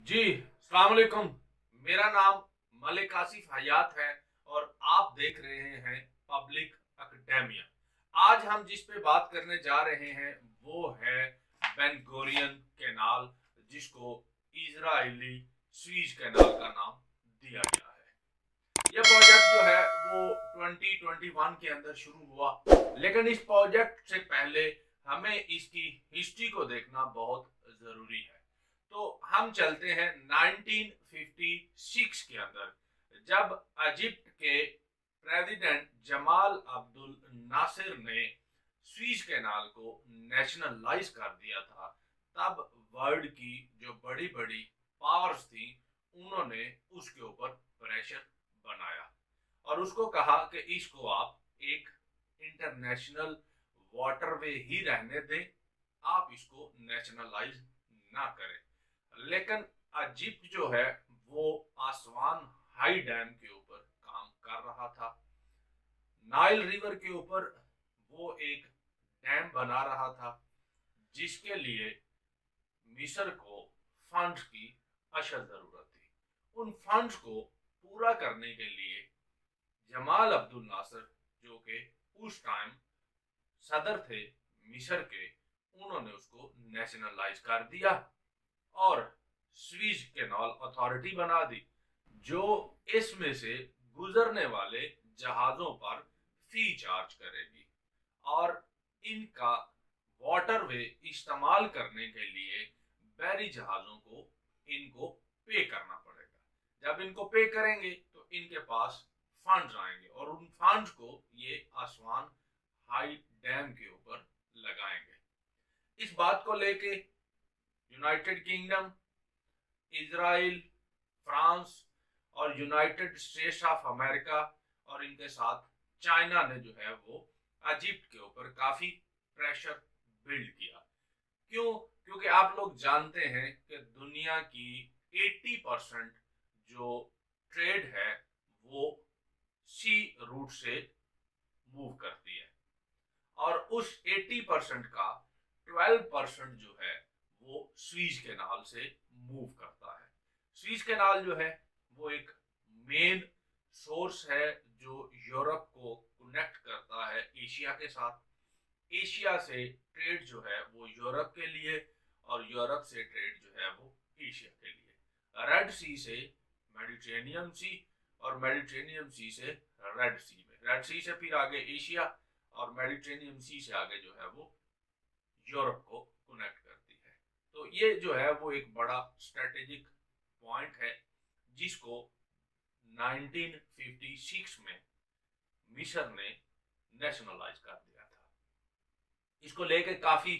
जी, अस्सलाम वालेकुम। मेरा नाम मलिक आसिफ हयात है और आप देख रहे हैं पब्लिक एकेडेमिया। आज हम जिस पे बात करने जा रहे हैं वो है बेन गुरियन कैनाल, जिसको इजरायली स्वीज कैनाल का नाम दिया गया है। यह प्रोजेक्ट जो है वो 2021 के अंदर शुरू हुआ, लेकिन इस प्रोजेक्ट से पहले हमें इसकी हिस्ट्री को देखना बहुत जरूरी है। तो हम चलते हैं 1956 के अंदर, जब इजिप्ट के प्रेसिडेंट जमाल अब्दुल नासिर ने स्वीज कैनाल को नेशनलाइज कर दिया था। तब वर्ल्ड की जो बड़ी बड़ी पावर्स थी उन्होंने उसके ऊपर प्रेशर बनाया और उसको कहा कि इसको आप एक इंटरनेशनल वाटरवे ही रहने दें, आप इसको नेशनलाइज ना करें। लेकिन इजिप्ट जो है वो आसवान हाई डैम के ऊपर काम कर रहा था। नाइल रिवर के ऊपर वो एक डैम बना रहा था, जिसके लिए मिस्र को फंड्स की अशद जरूरत थी। उन फंड्स को पूरा करने के लिए जमाल अब्दुल नासिर, जो कि उस टाइम सदर थे मिस्र के, उन्होंने उसको नेशनलाइज कर दिया और स्वीज कैनाल अथॉरिटी बना दी, जो इसमें से गुजरने वाले जहाजों पर फी चार्ज करेगी और इनका वाटरवे इस्तेमाल करने के लिए बहरी जहाजों को इनको पे करना पड़ेगा। जब इनको पे करेंगे तो इनके पास फंड्स आएंगे और उन फंड्स को ये आसवान हाई डैम के ऊपर लगाएंगे। इस बात को लेके यूनाइटेड किंगडम, इजराइल, फ्रांस और यूनाइटेड स्टेट्स ऑफ अमेरिका और इनके साथ चाइना ने जो है वो इजिप्ट के ऊपर काफी प्रेशर बिल्ड किया। क्यों? क्योंकि आप लोग जानते हैं कि दुनिया की 80% जो ट्रेड है वो सी रूट से मूव करती है और उस 80% का 12% जो है वो स्वीज कैनाल से मूव करता है। स्वीज कैनाल जो है वो एक मेन सोर्स है जो यूरोप को कनेक्ट करता है एशिया के साथ। एशिया से ट्रेड जो है वो यूरोप के लिए और यूरोप से ट्रेड जो है वो एशिया के लिए। रेड सी से मेडिटेरेनियन सी और मेडिटेरेनियन सी से रेड सी में, रेड सी से फिर आगे एशिया और मेडिटेरेनियन सी से आगे जो है वो यूरोप को कनेक्ट करती है। तो ये जो है वो एक बड़ा स्ट्रेटेजिक पॉइंट है जिसको 1956 में मिस्र ने नेशनलाइज कर दिया था। इसको लेके काफी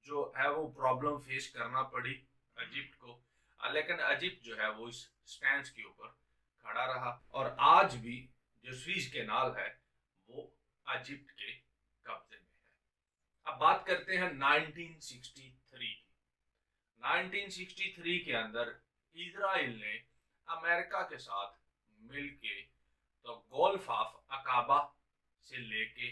जो है वो प्रॉब्लम फेस करना पड़ी इजिप्ट को, लेकिन इजिप्ट जो है वो इस स्टैंड के ऊपर खड़ा रहा और आज भी जो स्वीज कैनाल है वो इजिप्ट के कब्जे में है। अब बात करते हैं 1963 की। 1963 के अंदर इजराइल ने अमेरिका के साथ मिलके तो गोल्फ ऑफ अकाबा से लेके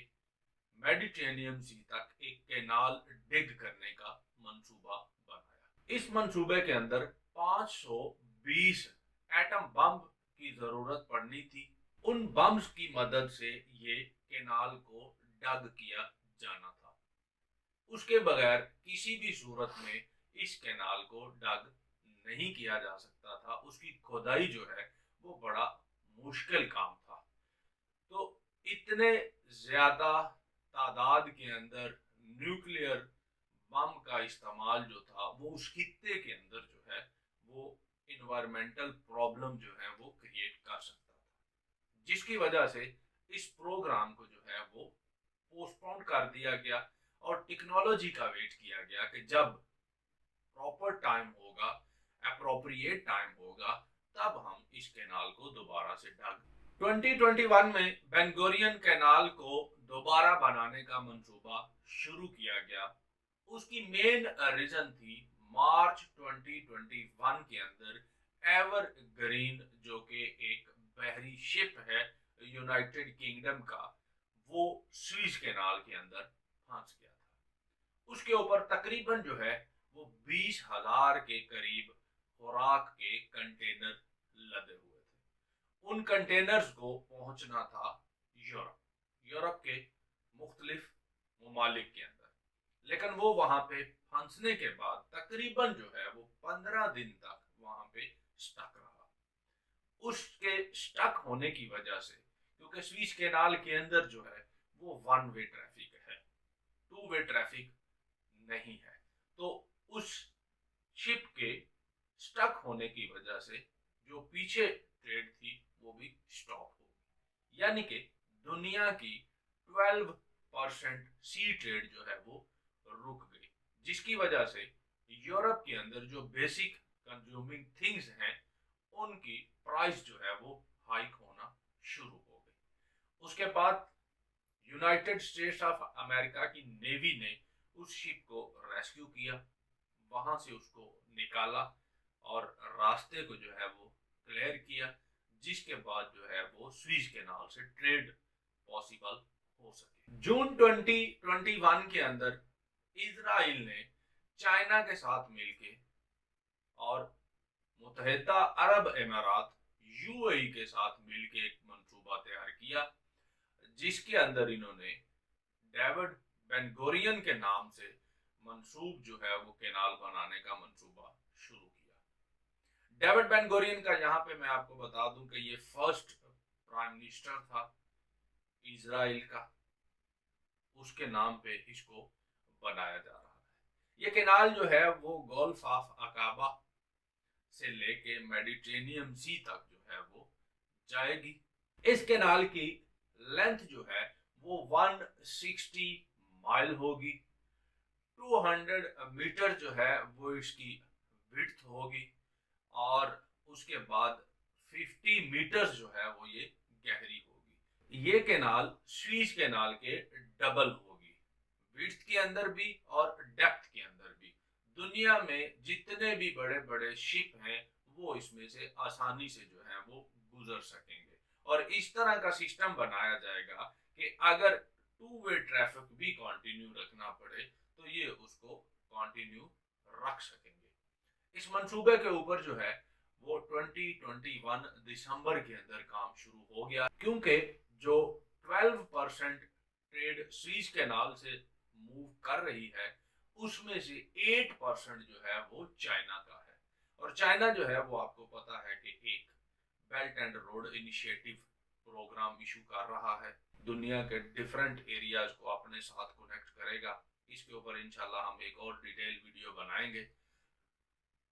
मेडिटेरेनियन सी तक एक कैनाल डिग करने का मंसूबा बनाया। इस मंसूबे के अंदर 520 एटम बम की जरूरत पड़नी थी। उन बम्स की मदद से ये कैनाल को डग किया जाना था। उसके बगैर किसी भी सूरत में इस कैनाल को डग नहीं किया जा सकता था। उसकी खोदाई जो है वो बड़ा मुश्किल काम था। तो इतने ज्यादा तादाद के अंदर न्यूक्लियर बम का इस्तेमाल जो था वो उस खित्ते के अंदर जो है वो इन्वायरमेंटल प्रॉब्लम जो है वो क्रिएट कर सकता था, जिसकी वजह से इस प्रोग्राम को जो है वो पोस्टपोन कर दिया गया और टेक्नोलॉजी का वेट किया गया कि जब प्रॉपर टाइम होगा, अप्रोप्रिएट टाइम होगा, तब हम इस कैनाल को दोबारा से ढक। 2021 में बेन गुरियन कैनाल को दोबारा बनाने का मंसूबा शुरू किया गया। उसकी मेन रीजन थी मार्च 2021 के अंदर एवर ग्रीन, जो कि एक बहरी शिप है यूनाइटेड किंगडम का, वो स्वीज कैनाल के अंदर फंस गया था। उसके ऊपर तकरीबन जो है वो 20,000 के करीब खुराक कंटेनर लदे हुए थे। उन कंटेनर्स को पहुंचना था यूरोप के मुख्तलिफ ममालिक के अंदर, लेकिन वो वहां पे फंसने के बाद तकरीबन जो है वो 15 दिन तक वहां पे स्टक रहा। उसके स्टक होने की वजह से, क्योंकि स्वीज कैनाल के अंदर जो है वो वन वे ट्रैफिक है, टू वे ट्रैफिक नहीं है, तो उस शिप के स्टक होने की वजह से जो पीछे ट्रेड थी वो भी स्टॉप हो गई। यानी कि दुनिया की 12% सी ट्रेड जो है वो रुक गई, जिसकी वजह से यूरोप के अंदर जो बेसिक कंज्यूमिंग थिंग्स हैं उनकी प्राइस जो है वो हाइक होना शुरू हो गई। उसके बाद यूनाइटेड स्टेट्स ऑफ अमेरिका की नेवी ने उस शिप को रेस्क्यू किया, वहां से उसको निकाला और रास्ते को जो है वो क्लियर किया, जिसके बाद जो है वो स्वीज कैनाल से ट्रेड पॉसिबल हो सके। जून 2021 के अंदर इजराइल ने चाइना के साथ मिलके और मुत्तहिदा अरब अमीरात यूएई के साथ मिलके एक मंसूबा तैयार किया, जिसके अंदर इन्होंने डेविड बेन गुरियन के नाम से मंसूब जो है वो कैनाल बनाने का मंसूबा शुरू किया। डेविड बेन गुरियन का यहाँ पे मैं आपको बता दूं कि ये फर्स्ट प्राइम मिनिस्टर था इजराइल का, उसके नाम पे इसको बनाया जा रहा है। ये कैनाल जो है वो गल्फ ऑफ अकाबा से लेके मेडिटेरेनियन सी तक जो है वो जाएगी। इस कैनाल की लेंथ जो है वो 160 माइल होगी, 200 मीटर जो है वो इसकी विड्थ होगी और उसके बाद 50 मीटर जो है वो ये गहरी होगी। ये कैनाल स्वीज कैनाल के डबल होगी, विड्थ के अंदर भी और डेप्थ के अंदर भी। दुनिया में जितने भी बड़े बड़े शिप हैं वो इसमें से आसानी से जो है वो गुजर सकेंगे, और इस तरह का सिस्टम बनाया जाएगा कि अगर टू वे ट्रैफिक भी कंटिन्यू रखना पड़े तो ये उसको कंटिन्यू रख सकेंगे। इस मंसूबे के ऊपर जो है वो 2021 दिसंबर के अंदर काम शुरू हो गया, क्योंकि जो 12% ट्रेड स्वीज कैनाल से मूव कर रही है उसमें से 8% जो है वो चाइना का है। और चाइना जो है वो आपको पता है कि एक belt and road initiative program issue कर रहा है, दुनिया के डिफरेंट एरियाज को अपने साथ कनेक्ट करेगा। इसके ऊपर इंशाल्लाह हम एक और डिटेल वीडियो बनाएंगे।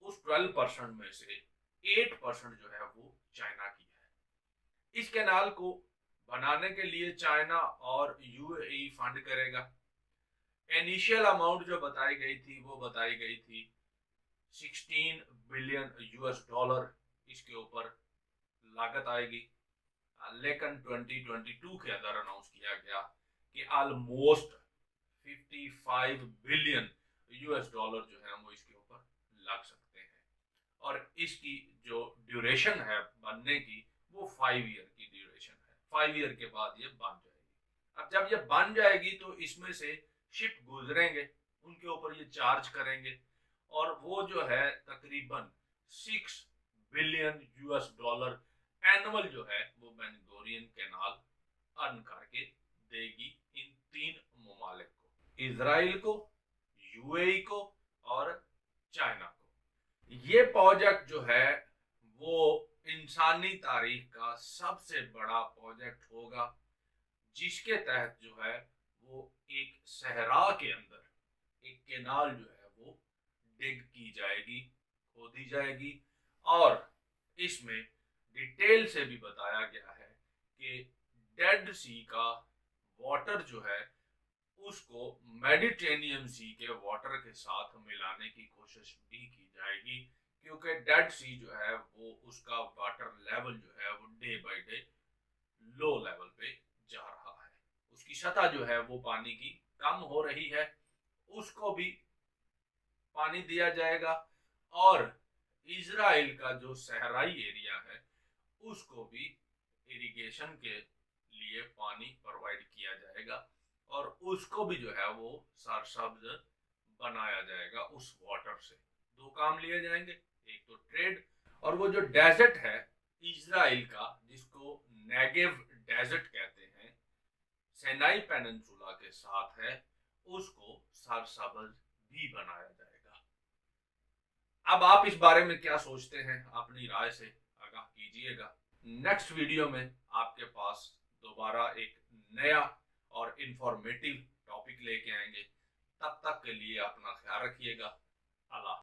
उस 12% में से 8% जो है वो चाइना की है। इस कैनाल को बनाने के लिए चाइना और यूएई फंड करेगा। इनिशियल अमाउंट जो बताई गई थी वो बताई गई थी 16 बिलियन यूएस डॉलर इसके ऊपर लागत आएगी, लेकिन 2022 के अंदर अनाउंस किया गया कि ऑलमोस्ट 55 बिलियन यूएस डॉलर जो है वो इसके ऊपर लग सकते हैं, और इसकी जो ड्यूरेशन है बनने की वो 5 ईयर की ड्यूरेशन है। 5 ईयर के बाद ये बन जाएगी। अब जब ये बन जाएगी तो इसमें से शिप गुजरेंगे, उनके ऊपर ये चार्ज करेंगे, और वो जो है तकरीबन 6 बिलियन यूएस डॉलर एनुअल जो है वो बेन गुरियन कैनाल अर्न करके देगी इन 3 ममालिक को, इजराइल को, यूएई को और चाइना को। ये प्रोजेक्ट जो है वो इंसानी तारीख का सबसे बड़ा प्रोजेक्ट होगा, जिसके तहत जो है वो एक सहरा के अंदर एक कैनाल जो है वो डिग की जाएगी, खोदी जाएगी, और इसमें डिटेल से भी बताया गया है कि डेड सी का वाटर जो है उसको मेडिटेरेनियन सी के वाटर के साथ मिलाने की कोशिश भी की जाएगी, क्योंकि डेड सी जो है वो उसका वाटर लेवल जो है वो day by day low level पे जा रहा है, उसकी सतह जो है वो पानी की कम हो रही है, उसको भी पानी दिया जाएगा, और इजराइल का जो सहराई एरिया है उसको भी इरिगेशन के लिए पानी प्रोवाइड किया जाएगा, और उसको भी जो है वो सरसब्ज बनाया जाएगा उस वाटर से। 2 काम लिए जाएंगे, एक तो ट्रेड और वो जो डेजर्ट है इजराइल का, जिसको नेगेव डेजर्ट कहते हैं, सिनाई पेनिनसुला के साथ है, उसको सरसब्ज भी बनाया जाएगा। अब आप इस बारे में क्या सोचते हैं, अपनी राय से आगाह कीजिएगा। नेक्स्ट वीडियो में आपके पास दोबारा एक नया और इंफॉर्मेटिव टॉपिक लेके आएंगे। तब तक के लिए अपना ख्याल रखिएगा। अल्लाह।